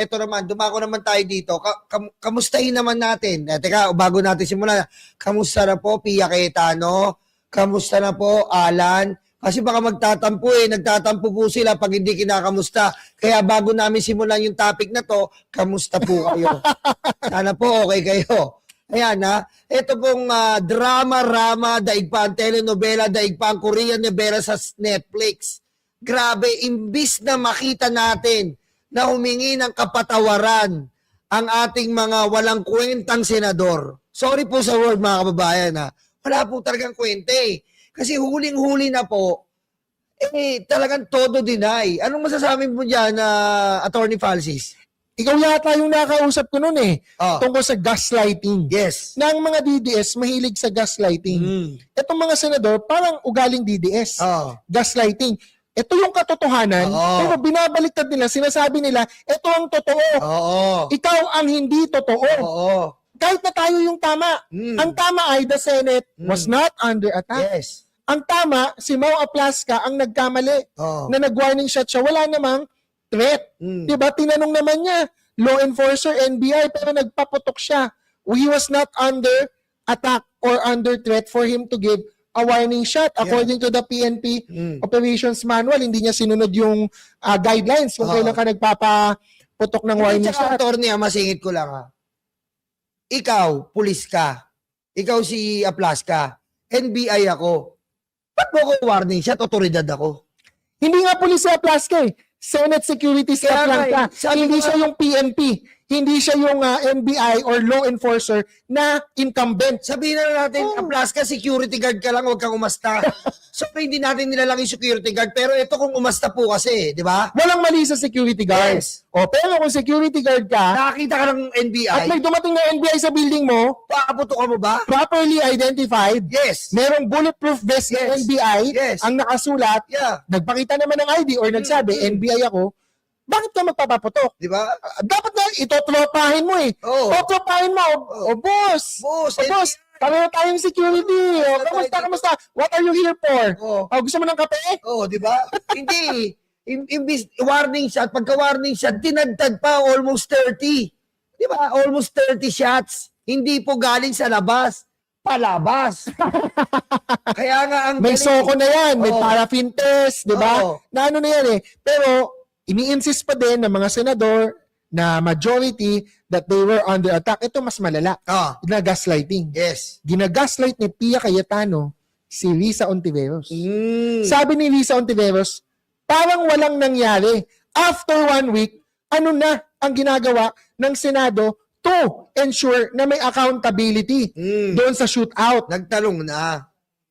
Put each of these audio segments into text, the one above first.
Ito naman, dumako naman tayo dito. Kamustahin naman natin. Teka, bago natin simulan, kamusta na po, Pia Cayetano? Kamusta na po, Alan? Kasi baka magtatampo nagtatampo po sila pag hindi kinakamusta. Kaya bago namin simulan yung topic na to, kamusta po kayo? Sana po okay kayo. Ayan ito pong drama-rama, daig pa ang telenovela, daig pa ang Korean novela sa Netflix. Grabe, imbis na makita natin na humingi ng kapatawaran ang ating mga walang kwentang senador. Sorry po sa word mga kababayan wala po talagang kwente. Kasi huling-huli na po, talagang todo deny. Anong masasabi mo dyan, Attorney Falsis? Ikaw yata yung nakausap ko noon tungkol sa gaslighting. Yes. Na ang mga DDS mahilig sa gaslighting. Itong mga senador, parang ugaling DDS. Gaslighting. Ito yung katotohanan, pero binabaliktad nila, sinasabi nila, ito ang totoo. Ikaw ang hindi totoo. Kahit na tayo yung tama. Ang tama ay the Senate was not under attack. Yes. Ang tama, si Mau Aplasca ang nagkamali na nag-warning shot siya. Wala namang threat. Diba? Tinanong naman niya, law enforcer, NBI, pero nagpaputok siya. He was not under attack or under threat for him to give a warning shot. According to the PNP Operations Manual, hindi niya sinunod yung guidelines kung kailan ka nagpapaputok ng warning shot. Attorney, masingit ko lang Ikaw, pulis ka. Ikaw si Aplasca. NBI ako. Ba't mo ko warning shot? Otoridad ako. Hindi nga pulis si Aplasca Senate Security Staff lang ka. Hindi siya yung PNP. Hindi siya yung NBI or law enforcer na incumbent. Sabihin na natin, Aplasca, security guard ka lang, huwag kang umasta. So, hindi natin nilalang yung security guard. Pero ito kung umasta po kasi, di ba? Walang mali sa security guard. Yes. Pero kung security guard ka, nakakita ka ng NBI, at may dumating na NBI sa building mo, pakaputok mo ba? properly identified, Yes. merong bulletproof vest ng NBI, ang nakasulat, nagpakita naman ng ID or nagsabi, NBI ako, bakit ka magpapaputok? Di ba? Dapat na itotropahin mo Totropahin mo. Boss. Boss. Pareho tayong security. Kamusta? What are you here for? Gusto mo ng kape? Di ba? Hindi. Imbis warning shot, pagka-warning shot, dinagdag pa almost 30. Di ba? Almost 30 shots. Hindi po galing sa labas. Palabas. Kaya nga ang may soko na yan. May paraffin test. Di ba? Na ano na yan Pero, ini-insist pa din ng mga senador na majority that they were under attack. Ito mas malala. Na gaslighting. Yes. Ginagaslight ni Pia Cayetano si Risa Ontiveros. Sabi ni Risa Ontiveros, parang walang nangyari. After 1 week, ano na ang ginagawa ng Senado to ensure na may accountability doon sa shootout. Nagtalong na.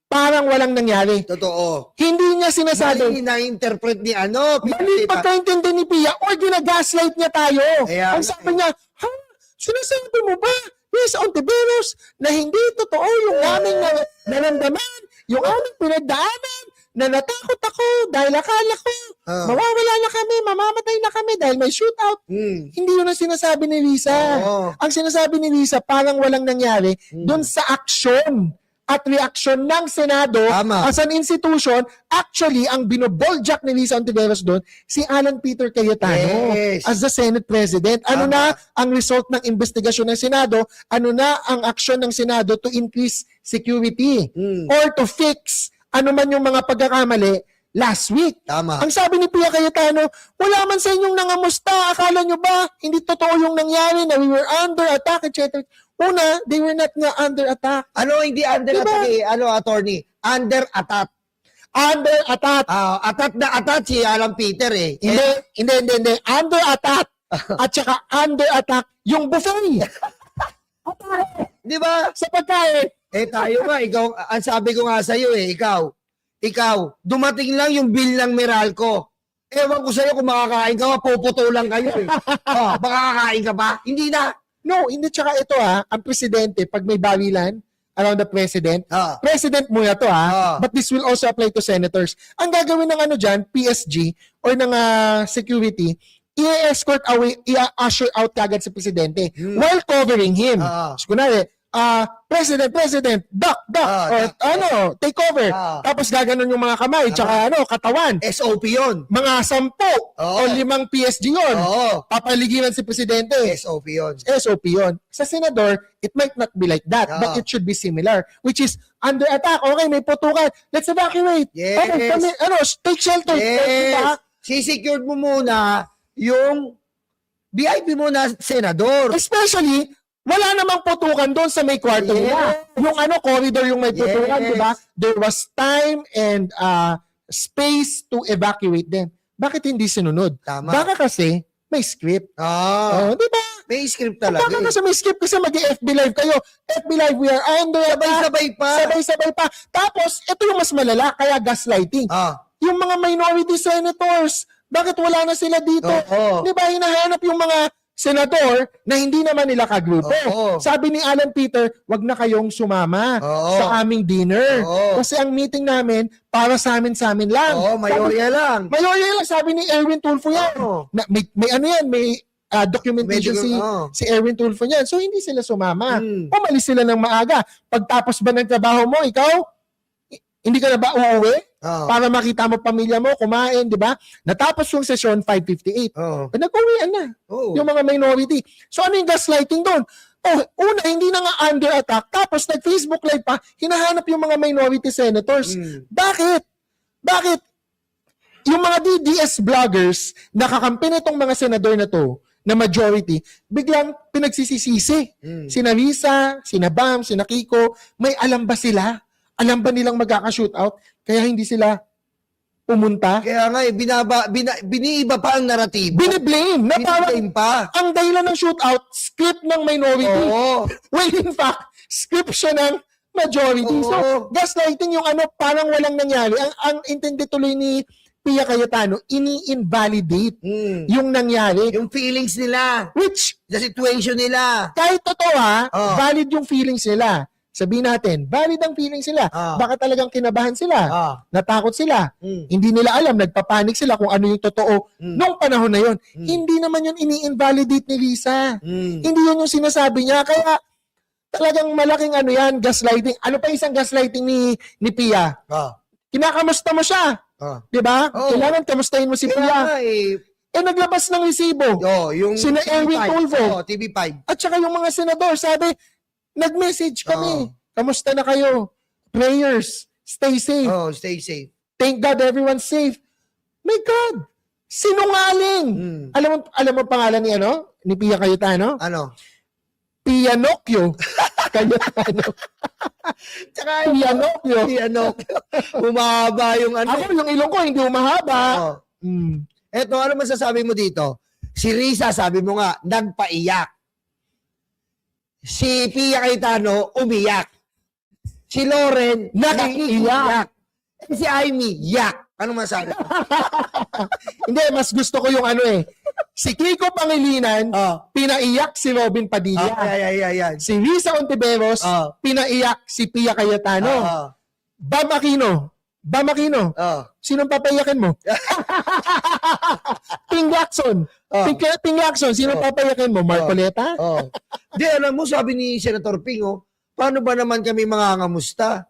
Parang walang nangyari. Totoo. Hindi niya sinasabi. Mali na-interpret ni Mali pagkaintindi ni Pia or ginagaslight niya tayo. Ang sabi niya, sinasabi mo ba, Risa Ontiveros, na hindi totoo yung aming naramdaman, yung aming pinagdaanan, na natakot ako dahil akala ko, mawawala na kami, mamamatay na kami dahil may shootout. Hindi yun ang sinasabi ni Risa. Ang sinasabi ni Risa, parang walang nangyari doon sa aksyon at reaksyon ng Senado as an institution. Actually, ang binoboljak ni Risa Ontiveros doon, si Alan Peter Cayetano as the Senate President. Ano na ang result ng investigasyon ng Senado? Ano na ang aksyon ng Senado to increase security or to fix ano man yung mga pagkakamali last week? Ang sabi ni Pia Cayetano, wala man sa inyong nangamusta. Akala nyo ba hindi totoo yung nangyari na we were under attack, etc. Una, they were not nga under attack. Ano hindi under attack attorney? Under attack. Under attack. Attack na attack si Alan Peter Hindi. Under attack. At saka under attack yung buffet. Di ba? Sa pagkain. Tayo nga, ang sabi ko nga sa'yo ikaw, dumating lang yung bill ng Meralco. Ewan ko sa'yo kung makakain ka, puputulan kayo makakain ka ba? Hindi na. No, hindi. Tsaka ito ang presidente, pag may bawilan around the president, president muna to but this will also apply to senators. Ang gagawin ng dyan, PSG or ng security, i-escort away, i-usher out kagad si presidente while covering him. So, kunwari, President, duck, or take over. Tapos gaganon yung mga kamay, tsaka katawan. SOP yun. Mga 10 o 5 PSG yun. Oo. Papaligiran si Presidente. SOP yun. SOP yun. Sa senador, it might not be like that, but it should be similar. Which is, under attack, okay, may putukan, let's evacuate. Yes. Okay, take shelter. Yes. Diba? Sisecured mo muna yung VIP muna, senador. Especially, wala namang putukan doon sa may kwarto nila. Yung corridor yung may putukan, Yes. diba? There was time and space to evacuate them. Bakit hindi sinunod? Tama. Baka kasi may script. Diba? May script talaga. Baka kasi may script kasi mag-FB Live kayo. FB Live, we are under attack. Sabay-sabay pa. Sabay-sabay pa. Tapos, ito yung mas malala, kaya gaslighting. Yung mga minority senators, bakit wala na sila dito? Di ba, hinahanap yung mga senador na hindi naman nila kagrupo. Sabi ni Alan Peter, wag na kayong sumama sa aming dinner. Kasi ang meeting namin, para sa amin lang. Mayorya lang. Mayorya lang, sabi ni Erwin Tulfo yan. Na, may documentation si Erwin Tulfo niyan. So, hindi sila sumama. Umalis sila ng maaga. Pagtapos ba ng trabaho mo, ikaw, hindi ka na ba uuwi? Para makita mo pamilya mo, kumain, di ba? Natapos yung session 5:58. Nag-uwian na. Yung mga minority. So ano yung gaslighting doon? Una, hindi na nga under attack. Tapos nag-Facebook Live pa, hinahanap yung mga minority senators. Bakit? Yung mga DDS vloggers, nakakampi nitong mga senador na to, na majority, biglang pinagsisisisi. Sina Risa, sina Bam, sina Kiko, may alam ba sila? Alam ba nilang magkaka-shootout? Kaya hindi sila pumunta? Kaya nga, biniiba pa ang naratibo. Biniblame. Na Biniblame pa. Ang dahilan ng shootout, script ng minority. Well, in fact, script siya ng majority. So, gaslighting yung parang walang nangyari. Ang intindi tuloy ni Pia Cayetano, ini-invalidate yung nangyari. Yung feelings nila. Which, The situation nila. kahit totoo valid yung feelings nila. Sabihin natin, valid ang feeling sila. Baka talagang kinabahan sila. Natakot sila. Hindi nila alam, nagpapanik sila kung ano yung totoo nung panahon na yon. Hindi naman yun ini-invalidate ni Lisa. Hindi yun yung sinasabi niya. Kaya talagang malaking yan, gaslighting. Ano pa isang gaslighting ni Pia? Kinakamusta mo siya. Diba? Kailangan kamustahin mo si Pia. Naglabas ng resibo. Yung Sina Erwin Tulfo. TV5. At saka yung mga senador, sabi, nag-message kami. Kamusta na kayo? Prayers. Stay safe. Stay safe. Thank God everyone's safe. My God! Sinungaling! Alam mo pangalan ni Pia Cayetano? Ano? Pianocchio. Cayetano. Tsaka Pianocchio. Umahaba yung Ako, yung ilong ko, hindi umahaba. Eto, ano masasabi mo dito? Si Risa, sabi mo nga, nagpaiyak. Si Pia Cayetano, umiyak. Si Loren, nakikiyak. Si Amy, yak. Ano masabi? Hindi, mas gusto ko yung si Kiko Pangilinan, pinaiyak si Robin Padilla. Yan. Si Risa Ontiveros, pinaiyak si Pia Cayetano. Bam Aquino. Sinong papayakin mo? Ping Lacson. Ping Lacson, sinong papayakin mo? Marcoleta? Di, alam mo, sabi ni Senator Ping, paano ba naman kami mangangamusta?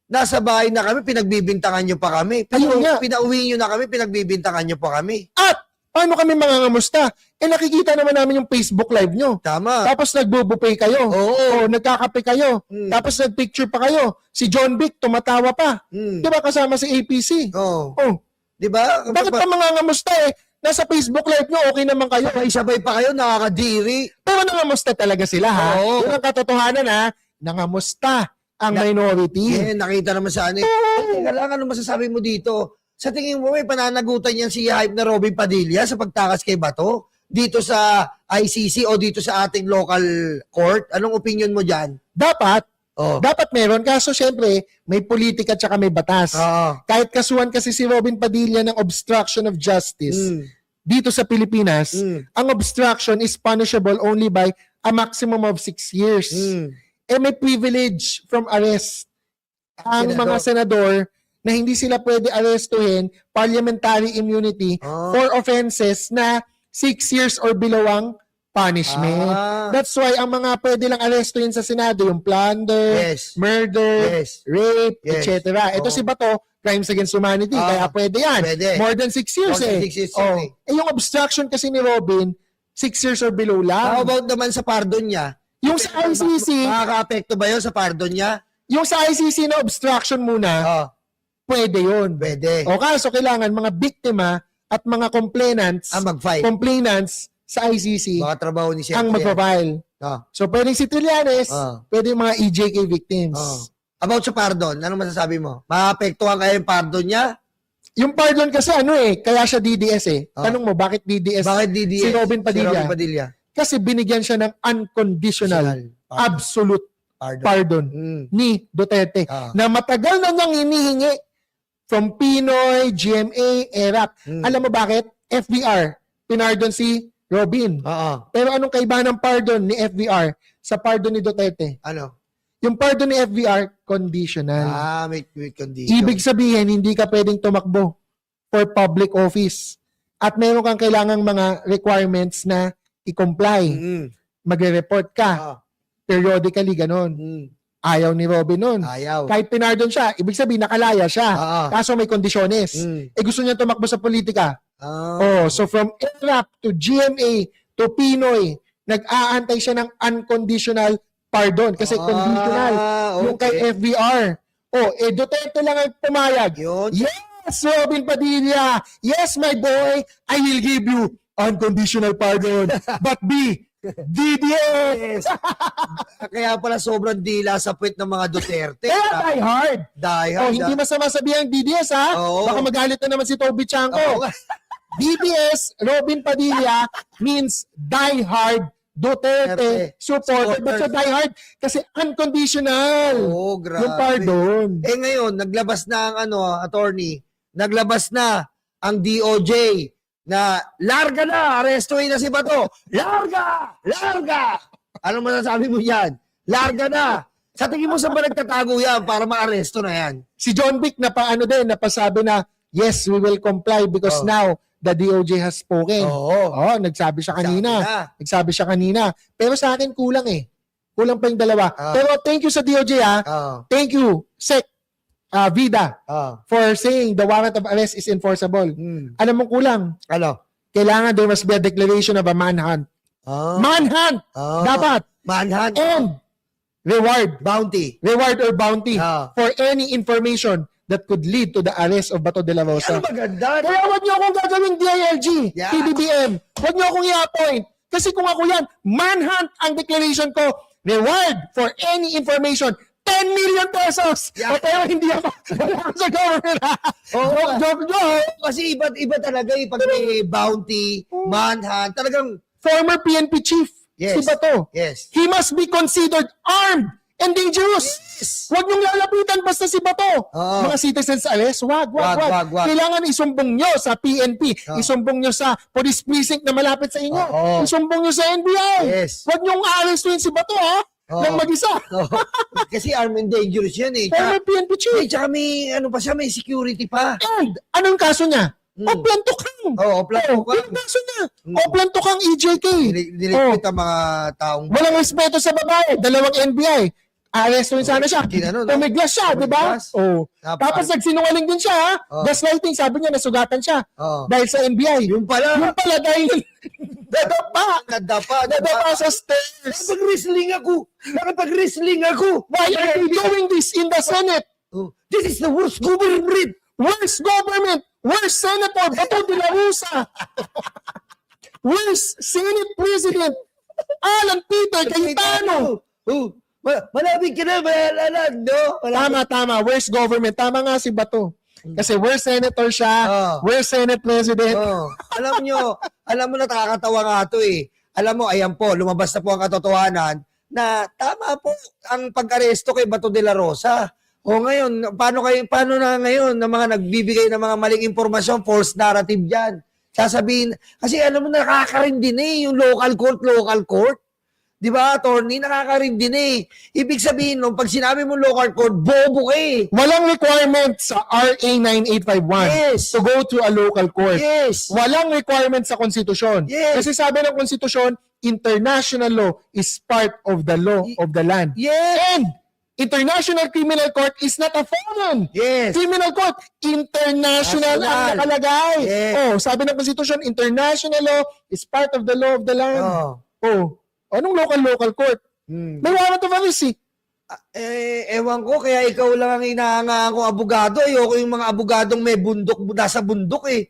Nasa bahay na kami, pinagbibintangan nyo pa kami. Pinauwi nyo na kami, pinagbibintangan nyo pa kami. At, paano kami mangangamusta? Nakikita naman namin yung Facebook Live nyo. Tama. Tapos nagbubupay kayo. O nagkakape kayo. Tapos nagpicture pa kayo. Si John Vic, tumatawa pa. Di ba kasama si APC? Di ba? Bakit pa mangangamusta Nasa Facebook Live nyo, okay naman kayo. Sabay pa kayo, nakakadiri. Pero nangamusta talaga sila, Yun ang katotohanan, nangamusta ang minority. Nakita naman sa Teka lang, ano masasabi mo dito? Sa tingin mo, may pananagutan yan si hype na Robin Padilla sa pagtakas kay Bato? Dito sa ICC o dito sa ating local court? Anong opinion mo dyan? Dapat meron. Kaso syempre, may politika at may batas. Kahit kasuhan kasi si Robin Padilla ng obstruction of justice dito sa Pilipinas, ang obstruction is punishable only by a maximum of 6 years. May privilege from arrest ang mga senador na hindi sila pwede arestuhin, parliamentary immunity for offenses na 6 years or below ang punishment. That's why ang mga pwede lang arestuhin sa Senado, yung plunder, Yes. murder, Yes. rape, Yes. etc. Ito Oo. si Bato, crimes against humanity, kaya pwede yan. Pwede. More than 6 years More than eh. 6 years Oh. yun Yung obstruction kasi ni Robin, 6 years or below How lang. about naman sa pardon niya? Yung sa ICC, Makaka-apekto ba yun sa pardon niya? yung sa ICC na obstruction muna, Oo. pwede yun. Pwede. O kaso kailangan mga biktima at mga complainants, Mag-file. complainants sa ICC Baka trabaho ni Siyempre. ang magpa-file. So pwedeng si Trillanes, pwedeng mga EJK victims. About sa pardon, ano masasabi mo? Maapektuhan kaya yung pardon niya? Yung pardon kasi kaya siya DDS eh. Tanong mo, bakit DDS? Bakit DDS? Si Robin Padilla. Si Robin Padilla. Kasi binigyan siya ng unconditional, absolute pardon ni Duterte na matagal na niyang hinihingi from Pinoy, GMA, ERAP. Alam mo bakit? FVR, pinardon si Robin. Pero anong kaibahan ng pardon ni FVR sa pardon ni Duterte? Ano? Yung pardon ni FVR, conditional. May condition. Ibig sabihin, hindi ka pwedeng tumakbo for public office. At meron kang kailangang mga requirements na i-comply. Magre-report ka. Periodically, ganon. Ayaw ni Robin nun. Ayaw. Kahit pinardon siya, ibig sabihin, nakalaya siya. Kaso may kondisyones. Gusto niya tumakbo sa politika. So from ERAP to GMA to Pinoy, nag-aantay siya ng unconditional pardon. Kasi conditional. Yung kay FVR. Duterte lang ang pumayag. Yun. Yes, Robin Padilla. Yes, my boy. I will give you unconditional pardon. But B, DDS. Kaya pala sobrang dila sa puwet ng mga Duterte. Kaya die hard. Die hard. Hindi masama sabihin ang DDS ha. Oo. Baka magalit na naman si Toby Chanko. Oo. DDS, Robin Padilla, means die hard Duterte supporter. But siya die hard kasi unconditional. Grabe. Yung pardon. Ngayon, naglabas na ang attorney, naglabas na ang DOJ na larga na, arestuhin na si Bato. Larga! Larga! Ano masasabi mo yan? Larga na! Sa tingin mo saan ba nagtatago yan para ma-aresto na yan? Si John Vic napasabi na, yes, we will comply because now the DOJ has spoken. Nagsabi siya kanina. Nagsabi siya kanina. Pero sa akin kulang eh. Kulang pa yung dalawa. Pero thank you sa DOJ Thank you, Sec Vida, for saying the warrant of arrest is enforceable. Alam mo kulang? Ano? Kailangan there must be a declaration of a manhunt. Manhunt! Dapat. Manhunt. And reward. Bounty. Reward or bounty for any information that could lead to the arrest of Bato de la Rosa. Ano maganda? Kaya huwag niyo akong gagawing DILG, PBBM. Huwag niyo akong i-appoint. Kasi kung ako yan, manhunt ang declaration ko. Reward for any information. 10 million pesos! Pero hindi ako. Wala ako sa government. Joke. Kasi iba talaga pag may bounty, manhunt, talagang Former PNP chief, si Bato. Yes. He must be considered armed and dangerous. Huwag niyong lalapitan basta si Bato. Mga citizens arrest, wag. Kailangan isumbong nyo sa PNP. Isumbong nyo sa police precinct na malapit sa inyo. Isumbong nyo sa NBI. Yes. Huwag niyong aarestuhin si Bato, ng mag-isa. Kasi armed and dangerous yan eh. Former PNP chief. Tsaka may, may security pa. And, anong kaso niya? Oplantukang. Oplantukang. Yung kaso niya. Oplantukang EJK. Dinilikpit ang mga taong... Walang respeto sa babae. Dalawang NBI. Arestuin sana siya. Tumiglas siya, di ba? Tapos nagsinungaling din siya, gaslighting, sabi niya, nasugatan siya. Dahil sa NBI. Yung pala dahil nadapa sa stairs. Nakapag-wrestling ako. Why are you doing this in the Senate? This is the worst government. Worst government. Worst Senator Bato de la Rosa. Worst Senate President Alan Peter Cayetano. Malapit ka na, malalan, no? Tama. Worst government. Tama nga si Bato. Kasi worst senator siya, worst Senate President. Alam mo nakakatawa nga ito eh. Alam mo, ayan po, lumabas na po ang katotohanan na tama po ang pag-aresto kay Bato de la Rosa. Ngayon, paano na ngayon ng mga nagbibigay ng mga maling impormasyon, false narrative dyan? Sasabihin, kasi alam mo, nakakarin din eh, yung local court. Di ba, attorney? Nakakarin din eh. Ibig sabihin, pag sinabi mo local court, bobo ka eh. Walang requirement sa RA 9851 to go to a local court. Yes. Walang requirement sa konstitusyon. Yes. Kasi sabi ng konstitusyon, international law is part of the law of the land. Yes. And International Criminal Court is not a foreign Yes. criminal court. International ang National. nakalagay. Yes. Oh, sabi ng Constitution, international law is part of the law of the land. Oh. Oh, anong local court? Hmm. May warrant of arrest eh. Ewan ko, kaya ikaw lang ang inaangaan kong abogado. Ayoko yung mga abogadong may bundok, nasa bundok eh.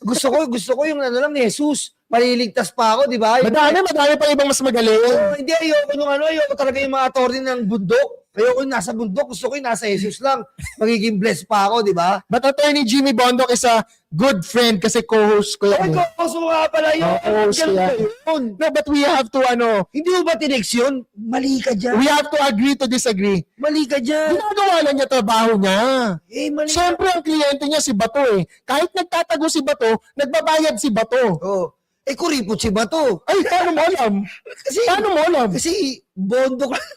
Gusto ko yung ano lang, Jesus. Maliligtas pa ako, di ba? Madami pa ibang mas magaling. Hindi, ayoko talaga yung mga attorney ng bundok. Ayoko yung nasa bundok, gusto ko yung nasa Jesus lang. Magiging blessed pa ako, di ba? But Attorney Jimmy Bondoc is a good friend kasi co-host ko Ay, yan. kaso nga pala yun. Co-host Ganun yan. ba yun? No, but we have to, Hindi mo ba tinex yun? Mali ka dyan. we have to agree to disagree. Mali ka dyan. Ginagawa lang niya trabaho niya. Mali ka. Siyempre, ang kliyente niya si Bato eh. Kahit nagtatago si Bato, nagbabayad si Bato. Oh. Kuripot si Bato. Ay, paano mo alam? Paano mo alam? Kasi bondok lang.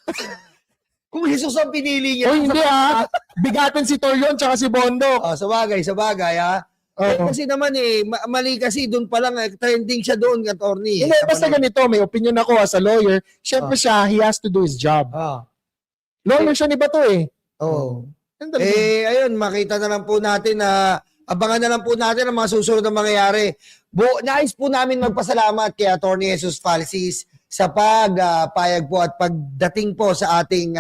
Kung Jesus ang pinili niya. O hindi bigatin si Torion tsaka si Bondoc. Sa bagay ha. Oo. Kasi naman mali kasi doon pa lang, trending siya doon, attorney. Hindi, basta ganito, may opinion ako as a lawyer. Siyempre siya, he has to do his job. Lawyer siya ni Bato eh. Oo. Ayun, makita na lang po natin na abangan na lang po natin ang mga susunod na mangyayari. Nais po namin magpasalamat kay Attorney Jesus Falsis sa pagpayag po at pagdating po sa ating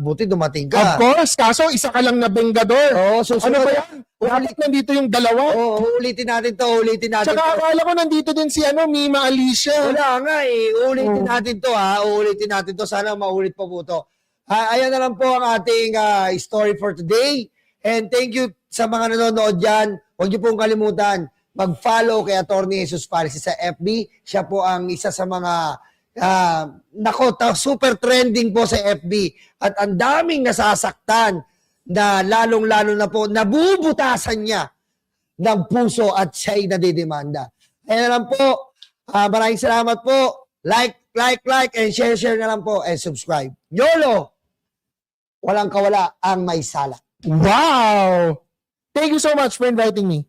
buti dumating Of ka. course, kaso isa ka lang na bengador. Oo, susunod. Ano ba yan? Bakit nandito yung dalawa? Oo, ulitin natin to. Tsaka akala ko nandito din si Mima Alicia. Wala nga ulitin natin to uulitin natin to. Sana maulit pa po to. Ayan na lang po ang ating story for today. And thank you sa mga nanonood dyan. Huwag niyo pong kalimutan, mag-follow kay Attorney Jesus Falsis sa FB. Siya po ang isa sa mga super trending po sa FB. At ang daming nasasaktan na lalong-lalo na po, nabubutasan niya ng puso at siya'y nadidemanda. Ayan na lang po. Maraming salamat po. Like, and share na lang po. And subscribe. YOLO! Walang kawala ang may sala. Wow! Thank you so much for inviting me.